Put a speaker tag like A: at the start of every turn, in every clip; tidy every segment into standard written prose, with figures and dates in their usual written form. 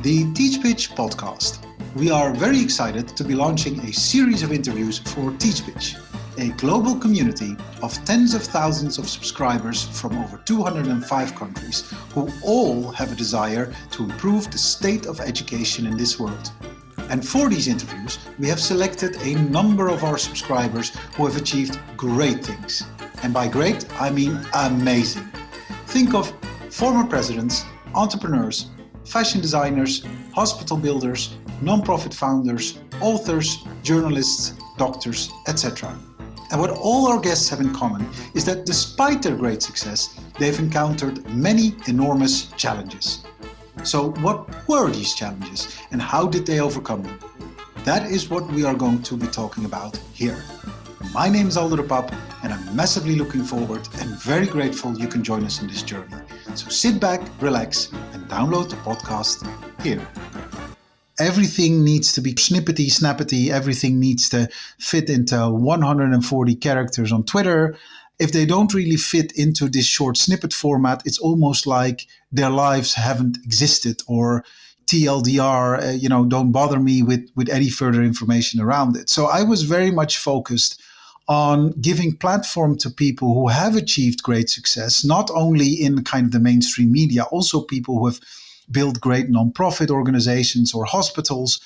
A: the TeachPitch podcast. We are very excited to be launching a series of interviews for TeachPitch, a global community of tens of thousands of subscribers from over 205 countries who all have a desire to improve the state of education in this world. And for these interviews, we have selected a number of our subscribers who have achieved great things. And by great, I mean amazing. Think of former presidents, entrepreneurs, fashion designers, hospital builders, non-profit founders, authors, journalists, doctors, etc. And what all our guests have in common is that despite their great success, they've encountered many enormous challenges. So what were these challenges and how did they overcome them? That is what we are going to be talking about here. My name is Aldo de Pap and I'm massively looking forward and very grateful you can join us in this journey. So sit back, relax and download the podcast here. Everything needs to be snippety, snappety. Everything needs to fit into 140 characters on Twitter. If they don't really fit into this short snippet format, it's almost like their lives haven't existed or TLDR, don't bother me with any further information around it. So I was very much focused on giving platform to people who have achieved great success, not only in kind of the mainstream media, also people who have built great nonprofit organizations or hospitals.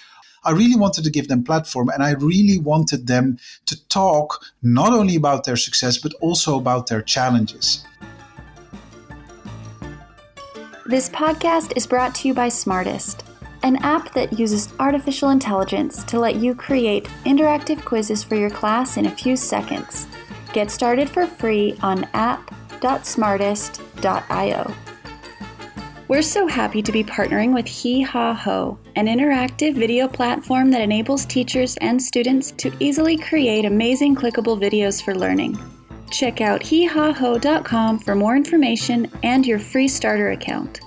A: I really wanted to give them platform and I really wanted them to talk not only about their success, but also about their challenges.
B: This podcast is brought to you by Smartest, an app that uses artificial intelligence to let you create interactive quizzes for your class in a few seconds. Get started for free on app.smartest.io. We're so happy to be partnering with Hee Haw Ho, an interactive video platform that enables teachers and students to easily create amazing clickable videos for learning. Check out heehawho.com for more information and your free starter account.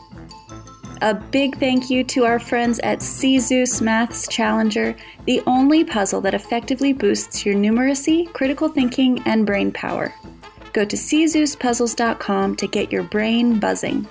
B: A big thank you to our friends at Zeus Maths Challenger, the only puzzle that effectively boosts your numeracy, critical thinking, and brain power. Go to czeusspuzzles.com to get your brain buzzing.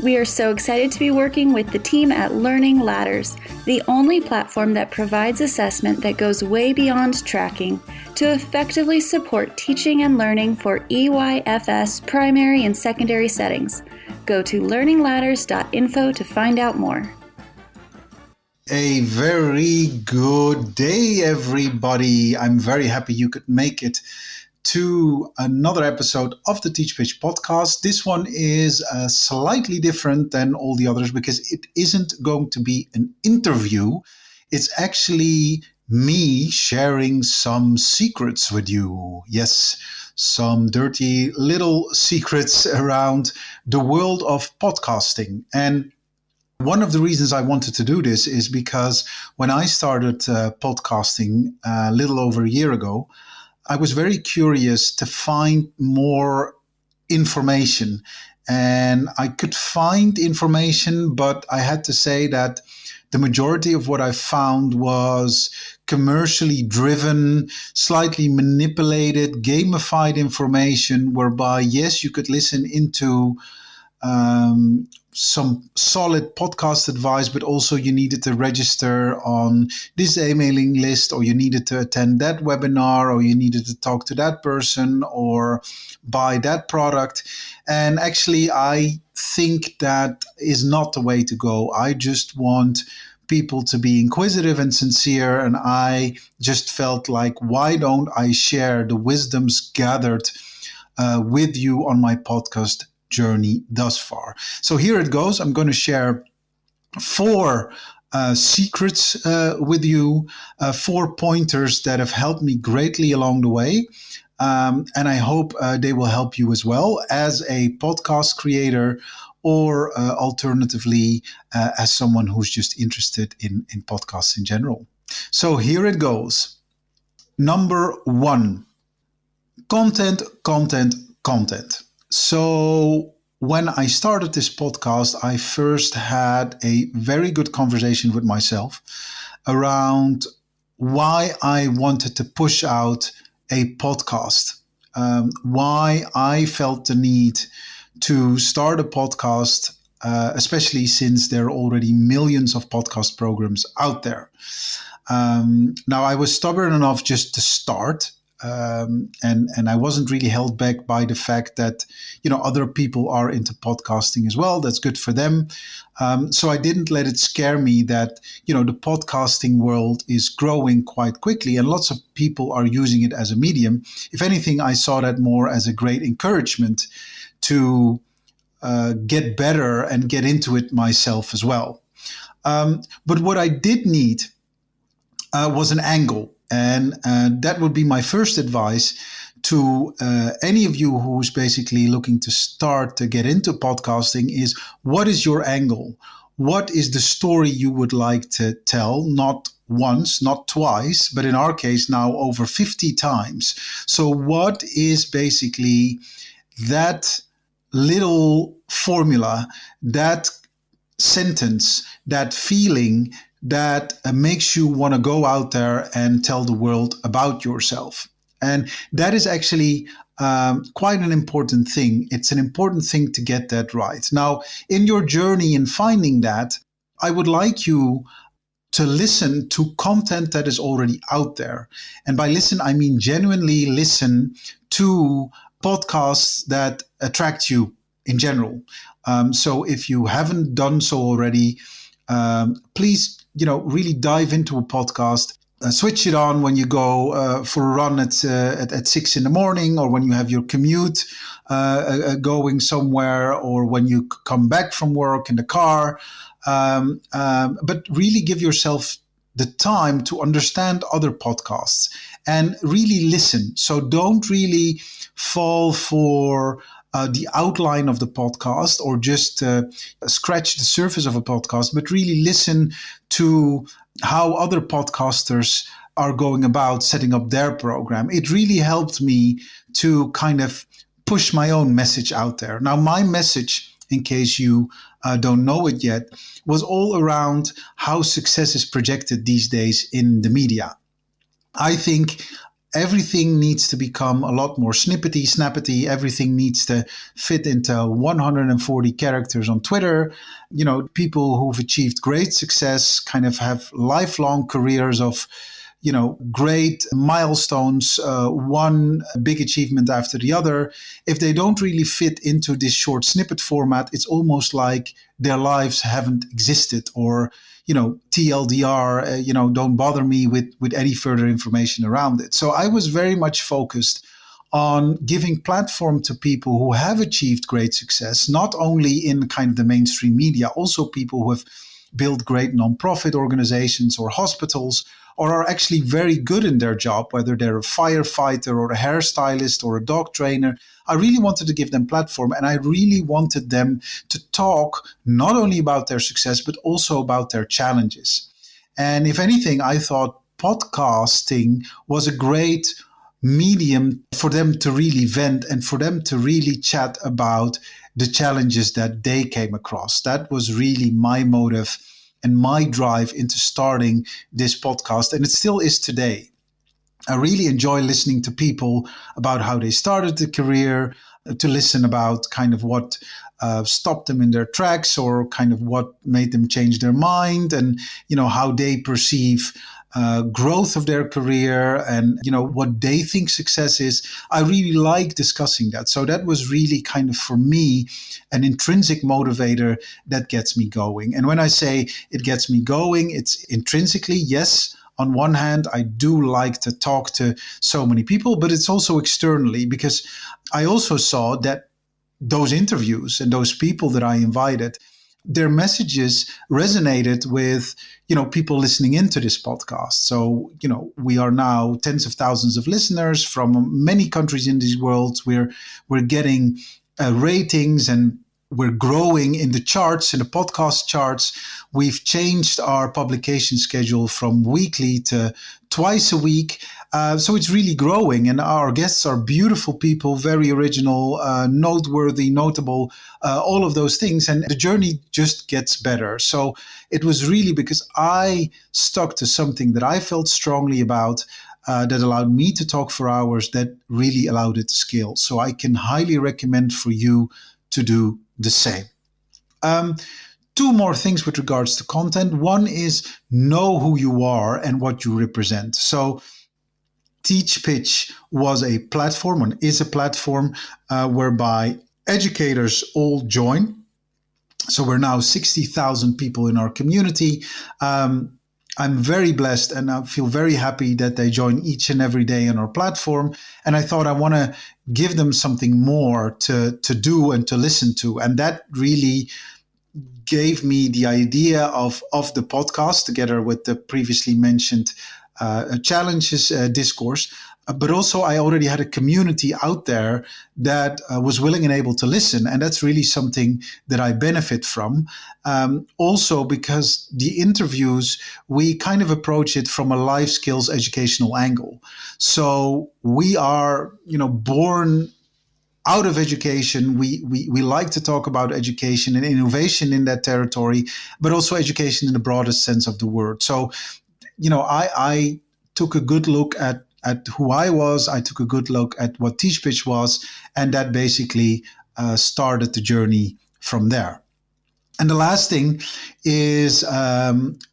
B: We are so excited to be working with the team at Learning Ladders, the only platform that provides assessment that goes way beyond tracking to effectively support teaching and learning for EYFS primary and secondary settings. Go to learningladders.info to find out more.
A: A very good day, everybody. I'm very happy you could make it to another episode of the TeachPitch podcast. This one is slightly different than all the others because it isn't going to be an interview. It's actually me sharing some secrets with you. Yes, some dirty little secrets around the world of podcasting. And one of the reasons I wanted to do this is because when I started podcasting a little over a year ago, I was very curious to find more information. And I could find information, but I had to say that the majority of what I found was commercially driven, slightly manipulated, gamified information, whereby, yes, you could listen into some solid podcast advice, but also you needed to register on this emailing list, or you needed to attend that webinar, or you needed to talk to that person or buy that product. And actually, I think that is not the way to go. I just want people to be inquisitive and sincere. And I just felt like, why don't I share the wisdoms gathered with you on my podcast journey thus far? So here it goes. I'm going to share 4 secrets with you, 4 pointers that have helped me greatly along the way. And I hope they will help you as well as a podcast creator, or alternatively, as someone who's just interested in podcasts in general. So here it goes. Number 1, content. So when I started this podcast, I first had a very good conversation with myself around why I wanted to push out a podcast, why I felt the need to start a podcast especially since there are already millions of podcast programs out there. Now, I was stubborn enough just to start, and I wasn't really held back by the fact that other people are into podcasting as well. That's good for them. So I didn't let it scare me that the podcasting world is growing quite quickly, and lots of people are using it as a medium. If anything, I saw that more as a great encouragement to get better and get into it myself as well. But what I did need was an angle. And that would be my first advice to any of you who's basically looking to start to get into podcasting is, what is your angle? What is the story you would like to tell? Not once, not twice, but in our case now over 50 times. So what is basically that little formula, that sentence, that feeling that makes you want to go out there and tell the world about yourself? And that is actually quite an important thing. It's an important thing to get that right. Now, in your journey in finding that, I would like you to listen to content that is already out there. And by listen, I mean genuinely listen to podcasts that attract you in general. So if you haven't done so already, please, really dive into a podcast. Switch it on when you go for a run at 6 in the morning, or when you have your commute going somewhere, or when you come back from work in the car. But really give yourself the time to understand other podcasts and really listen. So don't really fall for the outline of the podcast, or just scratch the surface of a podcast, but really listen to how other podcasters are going about setting up their program. It really helped me to kind of push my own message out there. Now, my message, in case you don't know it yet, was all around how success is projected these days in the media. I think everything needs to become a lot more snippety, snappety. Everything needs to fit into 140 characters on Twitter. People who've achieved great success kind of have lifelong careers of, great milestones, one big achievement after the other. If they don't really fit into this short snippet format, it's almost like their lives haven't existed, or TLDR, don't bother me with any further information around it. So I was very much focused on giving platform to people who have achieved great success, not only in kind of the mainstream media, also people who have built great nonprofit organizations or hospitals, or are actually very good in their job, whether they're a firefighter or a hairstylist or a dog trainer. I really wanted to give them platform, and I really wanted them to talk not only about their success, but also about their challenges. And if anything, I thought podcasting was a great medium for them to really vent and for them to really chat about the challenges that they came across. That was really my motive and my drive into starting this podcast, and it still is today. I really enjoy listening to people about how they started the career, to listen about kind of what stopped them in their tracks, or kind of what made them change their mind, and how they perceive growth of their career, and what they think success is. I really like discussing that. So that was really kind of, for me, an intrinsic motivator that gets me going. And when I say it gets me going, it's intrinsically, yes. On one hand, I do like to talk to so many people, but it's also externally, because I also saw that those interviews and those people that I invited, their messages resonated with, people listening into this podcast. So, we are now tens of thousands of listeners from many countries in this world. We're getting ratings, and we're growing in the charts, in the podcast charts. We've changed our publication schedule from weekly to twice a week. So it's really growing, and our guests are beautiful people, very original, noteworthy, notable, all of those things. And the journey just gets better. So it was really because I stuck to something that I felt strongly about, that allowed me to talk for hours, that really allowed it to scale. So I can highly recommend for you to do the same. Two more things with regards to content. One is know who you are and what you represent. So TeachPitch was a platform and is a platform whereby educators all join. So we're now 60,000 people in our community. I'm very blessed and I feel very happy that they join each and every day on our platform. And I thought I want to give them something more to do and to listen to. And that really gave me the idea of the podcast together with the previously mentioned challenges discourse. But also I already had a community out there that was willing and able to listen. And that's really something that I benefit from. Also because the interviews, we kind of approach it from a life skills educational angle. So we are, born out of education. We like to talk about education and innovation in that territory, but also education in the broadest sense of the word. So, I took a good look at who I was. I took a good look at what TeachPitch was, and that basically started the journey from there. And the last thing is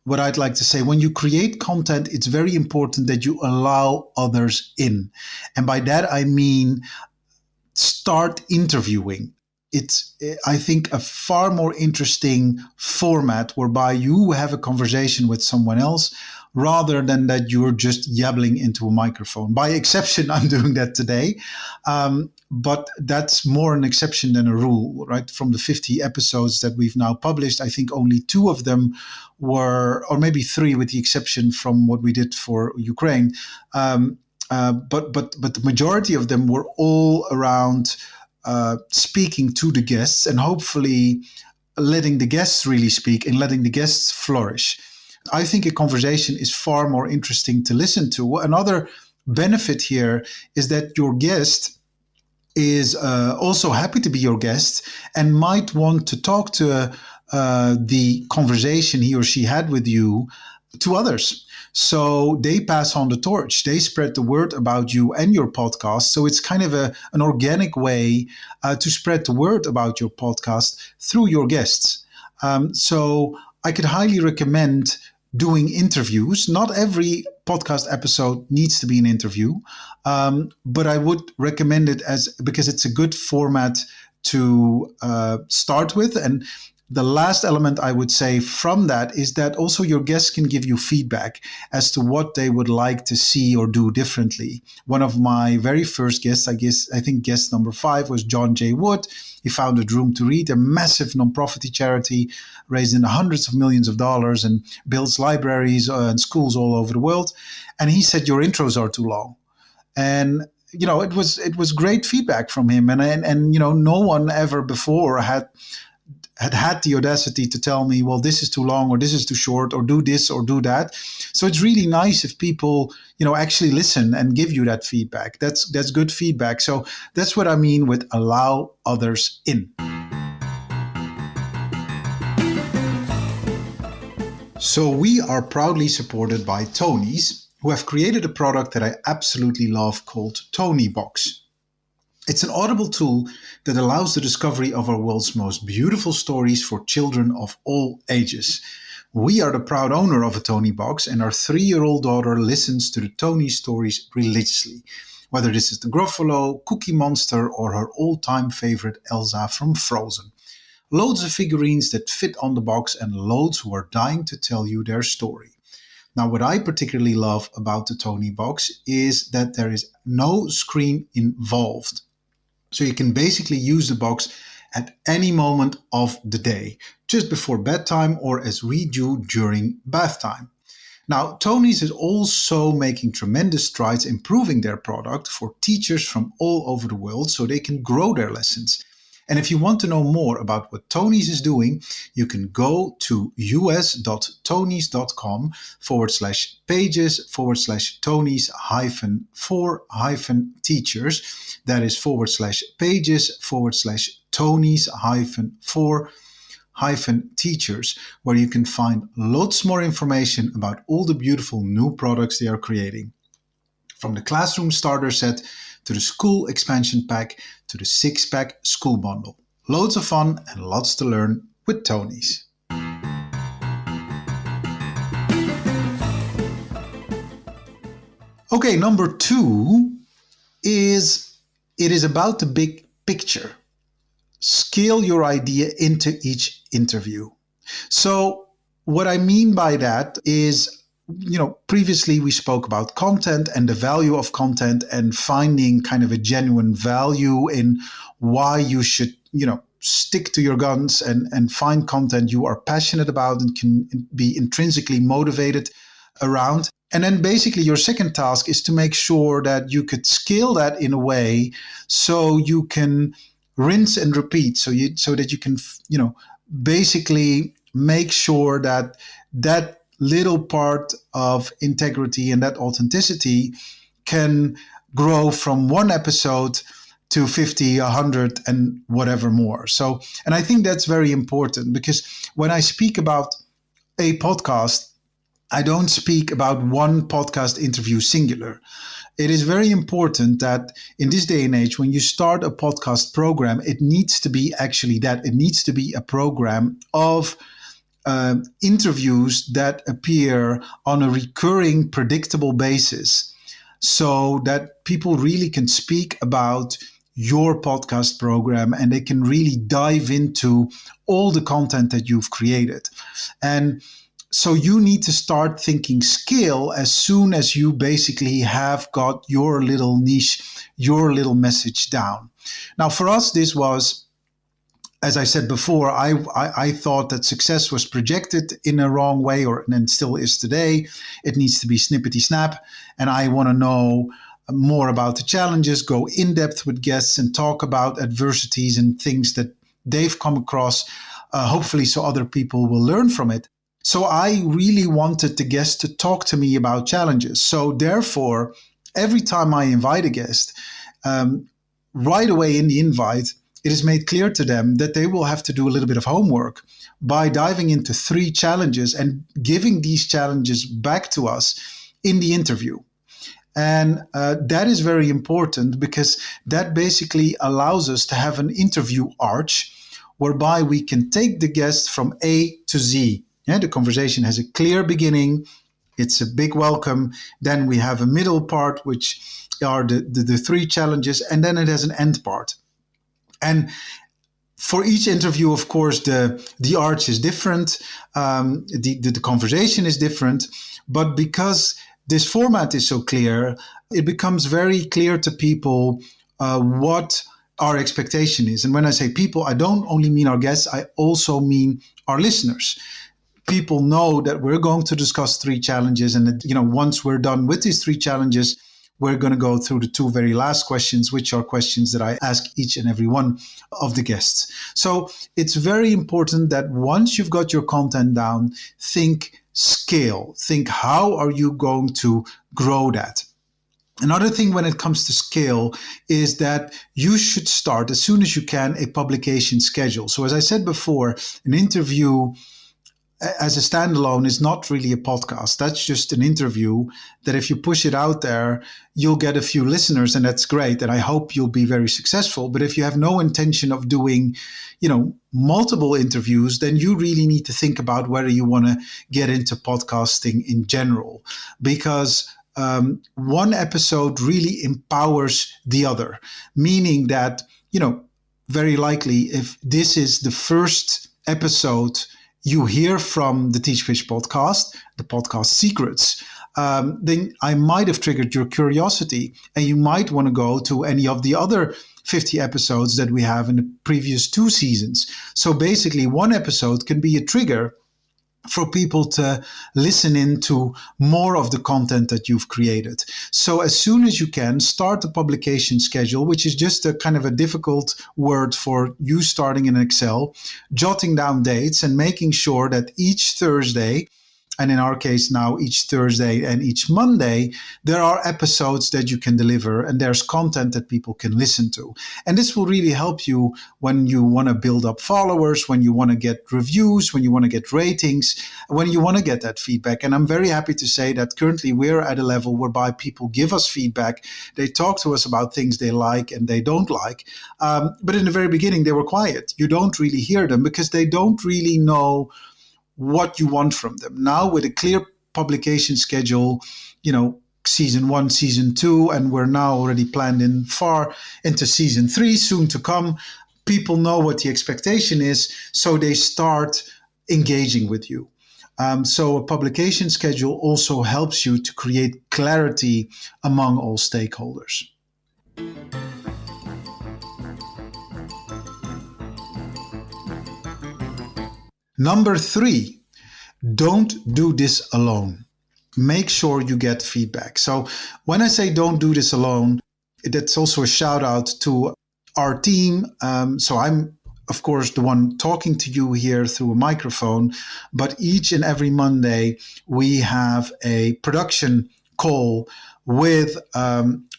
A: what I'd like to say. When you create content, it's very important that you allow others in. And by that, I mean start interviewing. It's, I think, a far more interesting format whereby you have a conversation with someone else rather than that you're just yabbling into a microphone. By exception, I'm doing that today. But that's more an exception than a rule, right? From the 50 episodes that we've now published, I think only 2 of them were, or maybe 3 with the exception from what we did for Ukraine. But the majority of them were all around speaking to the guests and hopefully letting the guests really speak and letting the guests flourish. I think a conversation is far more interesting to listen to. Another benefit here is that your guest is also happy to be your guest and might want to talk to the conversation he or she had with you to others. So they pass on the torch. They spread the word about you and your podcast. So it's kind of an organic way to spread the word about your podcast through your guests. So I could highly recommend doing interviews. Not every podcast episode needs to be an interview, but I would recommend it because it's a good format to start with. And the last element I would say from that is that also your guests can give you feedback as to what they would like to see or do differently. One of my very first guests, I think guest number 5 was John J. Wood. He founded Room to Read, a massive nonprofit charity raised in the hundreds of millions of dollars and builds libraries and schools all over the world. And he said, your intros are too long. And it was great feedback from him. And no one ever before had the audacity to tell me, well, this is too long or this is too short or do this or do that. So it's really nice if people, actually listen and give you that feedback. That's good feedback. So that's what I mean with allow others in. So we are proudly supported by Tony's, who have created a product that I absolutely love called Tonybox. It's an audible tool that allows the discovery of our world's most beautiful stories for children of all ages. We are the proud owner of a Tonybox, and our 3-year-old daughter listens to the Tony stories religiously, whether this is the Gruffalo, Cookie Monster, or her all-time favorite Elsa from Frozen. Loads of figurines that fit on the box and loads who are dying to tell you their story. Now, what I particularly love about the Tonybox is that there is no screen involved. So you can basically use the box at any moment of the day, just before bedtime or as we do during bath time. Now, Tony's is also making tremendous strides improving their product for teachers from all over the world so they can grow their lessons. And if you want to know more about what Tony's is doing, you can go to us.tonys.com/pages/Tonys-for-teachers. That is /pages/Tonys-for-teachers, where you can find lots more information about all the beautiful new products they are creating. From the classroom starter set to the school expansion pack to the 6-pack school bundle. Loads of fun and lots to learn with Tony's. Okay, number 2 is it is about the big picture. Scale your idea into each interview. So what I mean by that is, previously we spoke about content and the value of content and finding kind of a genuine value in why you should, stick to your guns and find content you are passionate about and can be intrinsically motivated around. And then basically your second task is to make sure that you could scale that in a way so you can rinse and repeat, so that you can, basically make sure that that little part of integrity and that authenticity can grow from one episode to 50, 100, and whatever more. So, and I think that's very important, because when I speak about a podcast, I don't speak about one podcast interview singular. It is very important that in this day and age, when you start a podcast program, it needs to be actually that. It needs to be a program of interviews that appear on a recurring, predictable basis, so that people really can speak about your podcast program and they can really dive into all the content that you've created. And so you need to start thinking scale as soon as you basically have got your little niche, your little message down. Now, for us, this was, as I said before, I thought that success was projected in a wrong way, and still is today. It needs to be snippety snap. And I want to know more about the challenges, go in depth with guests and talk about adversities and things that they've come across, hopefully so other people will learn from it. So I really wanted the guest to talk to me about challenges. So therefore, every time I invite a guest, right away in the invite, it is made clear to them that they will have to do a little bit of homework by diving into 3 challenges and giving these challenges back to us in the interview. And that is very important, because that basically allows us to have an interview arch whereby we can take the guest from A to Z. Yeah, the conversation has a clear beginning. It's a big welcome. Then we have a middle part, which are the 3 challenges, and then it has an end part. And for each interview, of course, the arch is different. The conversation is different. But because this format is so clear, it becomes very clear to people what our expectation is. And when I say people, I don't only mean our guests, I also mean our listeners. People know that we're going to discuss 3 challenges, and that, once we're done with these 3 challenges, we're going to go through the 2 very last questions, which are questions that I ask each and every one of the guests. So it's very important that once you've got your content down, think scale. Think, how are you going to grow that? Another thing when it comes to scale is that you should start as soon as you can a publication schedule. So as I said before, an interview as a standalone is not really a podcast. That's just an interview that if you push it out there, you'll get a few listeners, and that's great. And I hope you'll be very successful. But if you have no intention of doing, multiple interviews, then you really need to think about whether you want to get into podcasting in general, because one episode really empowers the other, meaning that, very likely if this is the first episode you hear from the TeachPitch podcast, the podcast secrets, then I might have triggered your curiosity, and you might want to go to any of the other 50 episodes that we have in the previous 2 seasons. So basically, one episode can be a trigger for people to listen into more of the content that you've created. So as soon as you can, start the publication schedule, which is just a kind of a difficult word for you starting in Excel, jotting down dates and making sure that each Thursday and in our case now each Thursday and each Monday, there are episodes that you can deliver and there's content that people can listen to. And this will really help you when you want to build up followers, when you want to get reviews, when you want to get ratings, when you want to get that feedback. And I'm very happy to say that currently we're at a level whereby people give us feedback. They talk to us about things they like and they don't like. But in the very beginning, they were quiet. You don't really hear them because they don't really know what you want from them. Now, with a clear publication schedule, season 1, season 2, and we're now already planned in far into season 3, soon to come. People know what the expectation is, so they start engaging with you. So a publication schedule also helps you to create clarity among all stakeholders. Number 3, don't do this alone. Make sure you get feedback. So when I say don't do this alone, that's also a shout out to our team. So I'm, of course, the one talking to you here through a microphone, but each and every Monday we have a production call with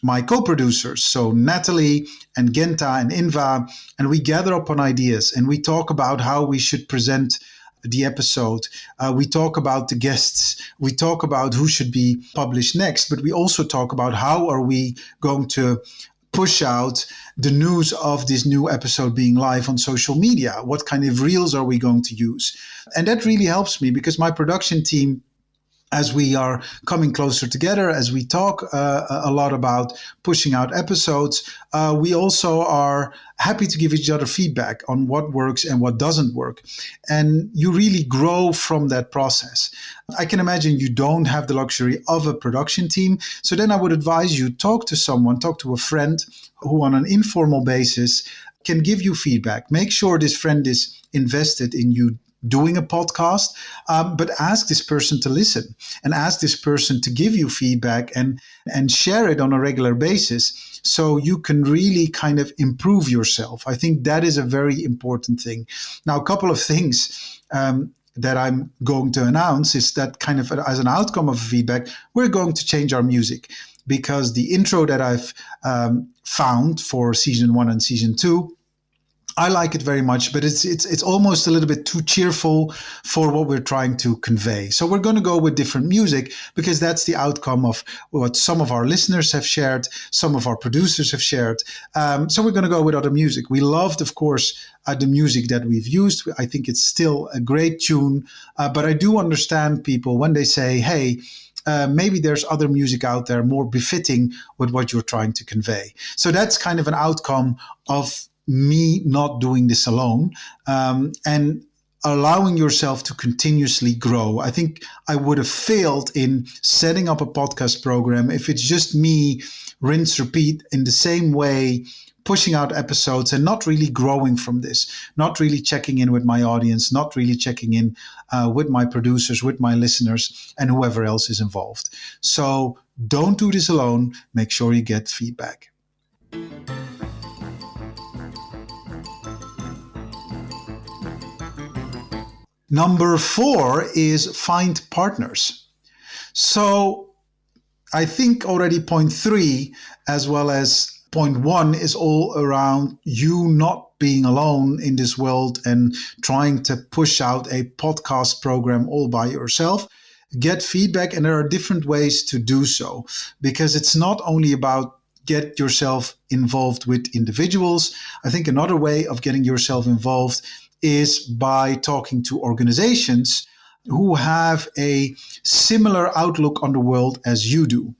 A: my co-producers, so Natalie and Genta and Inva, and we gather up on ideas and we talk about how we should present the episode. We talk about the guests. We talk about who should be published next, but we also talk about how are we going to push out the news of this new episode being live on social media. What kind of reels are we going to use? And that really helps me because my production team, as we are coming closer together, as we talk a lot about pushing out episodes, we also are happy to give each other feedback on what works and what doesn't work. And you really grow from that process. I can imagine you don't have the luxury of a production team. So then I would advise you talk to someone, talk to a friend who on an informal basis can give you feedback. Make sure this friend is invested in you doing a podcast, but ask this person to listen and ask this person to give you feedback and share it on a regular basis so you can really kind of improve yourself. I think that is a very important thing. Now, a couple of things that I'm going to announce is that kind of as an outcome of feedback, we're going to change our music because the intro that I've found for season 1 and season 2, I like it very much, but it's almost a little bit too cheerful for what we're trying to convey. So we're going to go with different music because that's the outcome of what some of our listeners have shared, some of our producers have shared. So we're going to go with other music. We loved, of course, the music that we've used. I think it's still a great tune, but I do understand people when they say, hey, maybe there's other music out there more befitting with what you're trying to convey. So that's kind of an outcome of me not doing this alone and allowing yourself to continuously grow. I think I would have failed in setting up a podcast program if it's just me, rinse, repeat in the same way, pushing out episodes and not really growing from this, not really checking in with my audience, not really checking in with my producers, with my listeners, and whoever else is involved. So don't do this alone. Make sure you get feedback. Number 4 is find partners. So I think already point 3 as well as point 1 is all around you not being alone in this world and trying to push out a podcast program all by yourself. Get feedback, and there are different ways to do so because it's not only about get yourself involved with individuals. I think another way of getting yourself involved is by talking to organizations who have a similar outlook on the world as you do.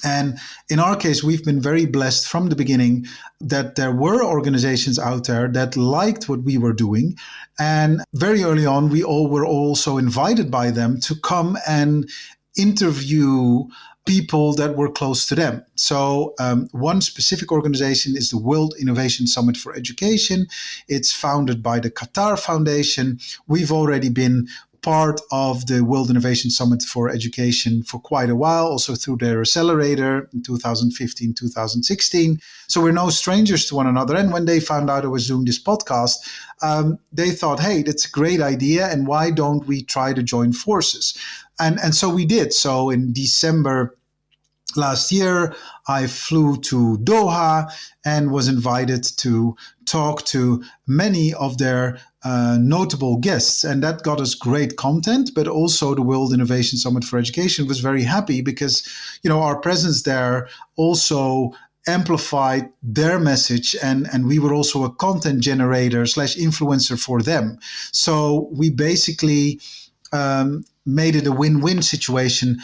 A: And in our case, we've been very blessed from the beginning that there were organizations out there that liked what we were doing. And very early on, we all were also invited by them to come and interview people that were close to them. So one specific organization is the World Innovation Summit for Education. It's founded by the Qatar Foundation. We've already been part of the World Innovation Summit for Education for quite a while, also through their accelerator in 2015, 2016. So we're no strangers to one another. And when they found out I was doing this podcast, they thought, hey, that's a great idea. And why don't we try to join forces? And so we did. So in December last year, I flew to Doha and was invited to talk to many of their notable guests. And that got us great content, but also the World Innovation Summit for Education was very happy because, our presence there also amplified their message, and we were also a content generator / influencer for them. So we basically made it a win-win situation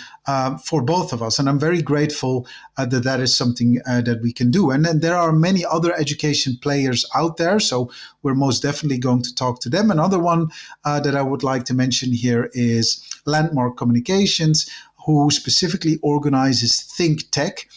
A: for both of us. And I'm very grateful that is something that we can do. And then there are many other education players out there. So we're most definitely going to talk to them. Another one that I would like to mention here is Landmark Communications, who specifically organizes Think Tech.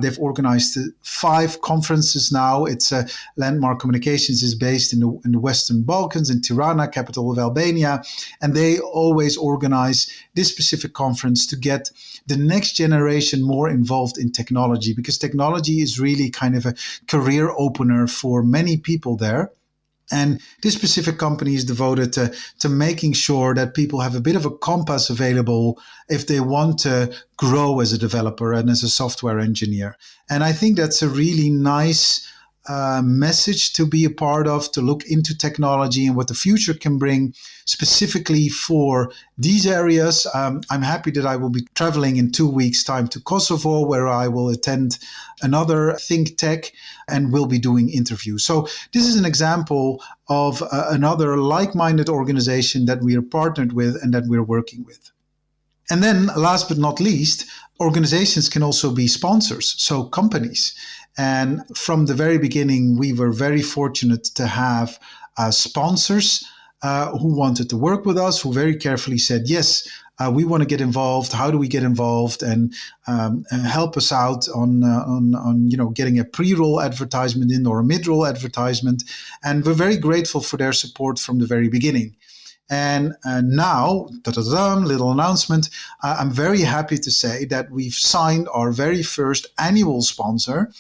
A: They've organized 5 conferences now. It's Landmark Communications is based in the Western Balkans, in Tirana, capital of Albania. And they always organize this specific conference to get the next generation more involved in technology, because technology is really kind of a career opener for many people there. And this specific company is devoted to making sure that people have a bit of a compass available if they want to grow as a developer and as a software engineer. And I think that's a really nice message to be a part of, to look into technology and what the future can bring specifically for these areas. I'm happy that I will be traveling in 2 weeks' time to Kosovo, where I will attend another Think Tech and will be doing interviews. So this is an example of another like-minded organization that we are partnered with and that we're working with. And then last but not least, organizations can also be sponsors, so companies. And from the very beginning, we were very fortunate to have sponsors who wanted to work with us, who very carefully said, yes, we want to get involved. How do we get involved? And help us out on getting a pre-roll advertisement in or a mid-roll advertisement. And we're very grateful for their support from the very beginning. And now, little announcement, I'm very happy to say that we've signed our very first annual sponsor,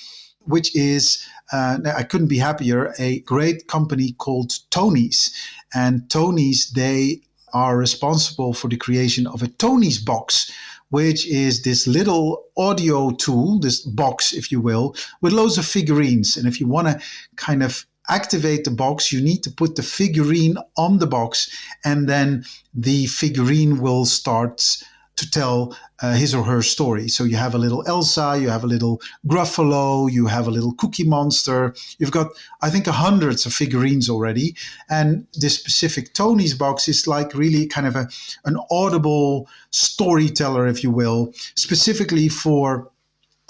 A: which is, I couldn't be happier, a great company called Tony's. And Tony's, they are responsible for the creation of a Tony's box, which is this little audio tool, this box, if you will, with loads of figurines. And if you want to kind of activate the box, you need to put the figurine on the box, and then the figurine will start to tell his or her story. So you have a little Elsa, you have a little Gruffalo, you have a little Cookie Monster. You've got, I think, hundreds of figurines already. And this specific Tony's box is like really kind of an audible storyteller, if you will, specifically for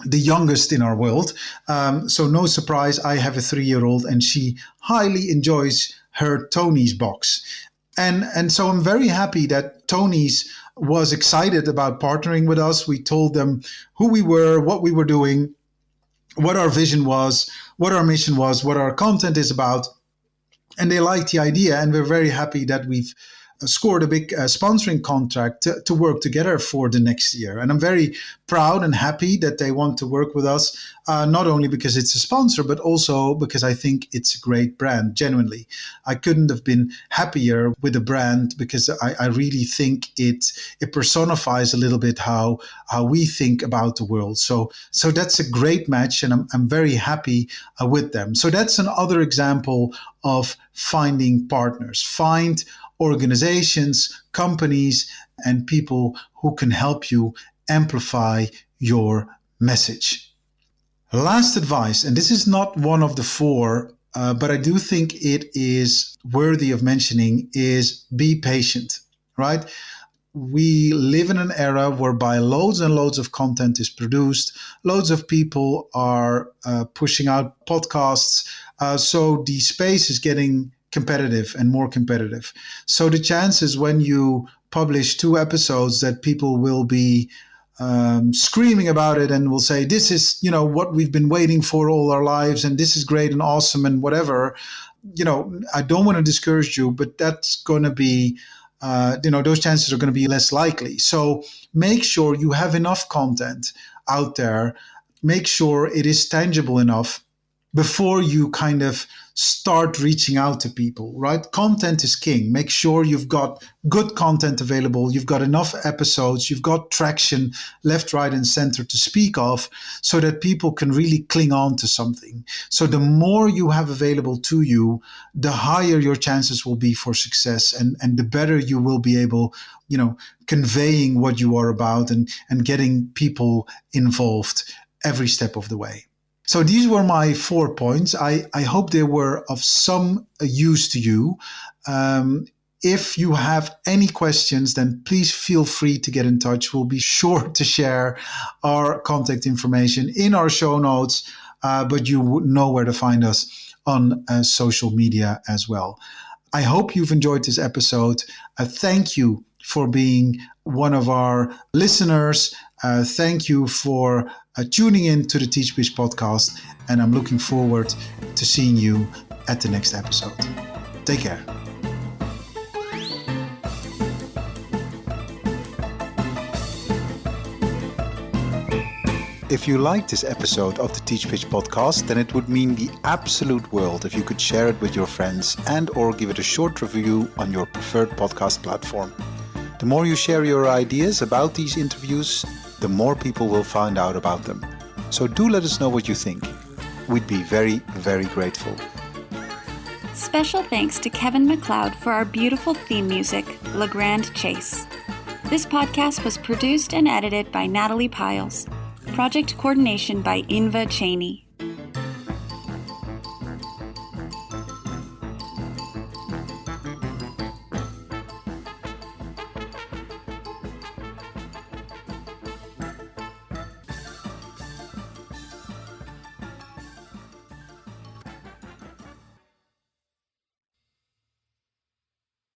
A: the youngest in our world. So no surprise, I have a 3-year-old and she highly enjoys her Tony's box. And so I'm very happy that Tony's was excited about partnering with us. We told them who we were, what we were doing, what our vision was, what our mission was, what our content is about. And they liked the idea. And we're very happy that we've scored a big sponsoring contract to work together for the next year. And I'm very proud and happy that they want to work with us, not only because it's a sponsor, but also because I think it's a great brand, genuinely. I couldn't have been happier with the brand because I really think it personifies a little bit how we think about the world. So that's a great match, and I'm very happy with them. So that's another example of finding partners. Find organizations, companies, and people who can help you amplify your message. Last advice, and this is not one of the 4, but I do think it is worthy of mentioning, is be patient, right? We live in an era whereby loads and loads of content is produced. Loads of people are pushing out podcasts. So the space is getting competitive and more competitive. So the chances when you publish 2 episodes that people will be screaming about it and will say, this is, what we've been waiting for all our lives, and this is great and awesome and whatever. I don't want to discourage you, but that's going to be those chances are going to be less likely. So make sure you have enough content out there. Make sure it is tangible enough before you kind of start reaching out to people, right? Content is king. Make sure you've got good content available. You've got enough episodes. You've got traction left, right, and center to speak of so that people can really cling on to something. So the more you have available to you, the higher your chances will be for success, and the better you will be able, conveying what you are about and getting people involved every step of the way. So these were my 4 points. I hope they were of some use to you. If you have any questions, then please feel free to get in touch. We'll be sure to share our contact information in our show notes, but you would know where to find us on social media as well. I hope you've enjoyed this episode. Thank you for being one of our listeners. Thank you for tuning in to the TeachPitch podcast, and I'm looking forward to seeing you at the next episode. Take care. If you liked this episode of the TeachPitch podcast, then it would mean the absolute world if you could share it with your friends and/or give it a short review on your preferred podcast platform. The more you share your ideas about these interviews, the more people will find out about them. So do let us know what you think. We'd be very, very grateful.
B: Special thanks to Kevin MacLeod for our beautiful theme music, Le Grand Chase. This podcast was produced and edited by Natalie Piles. Project coordination by Inva Cheney.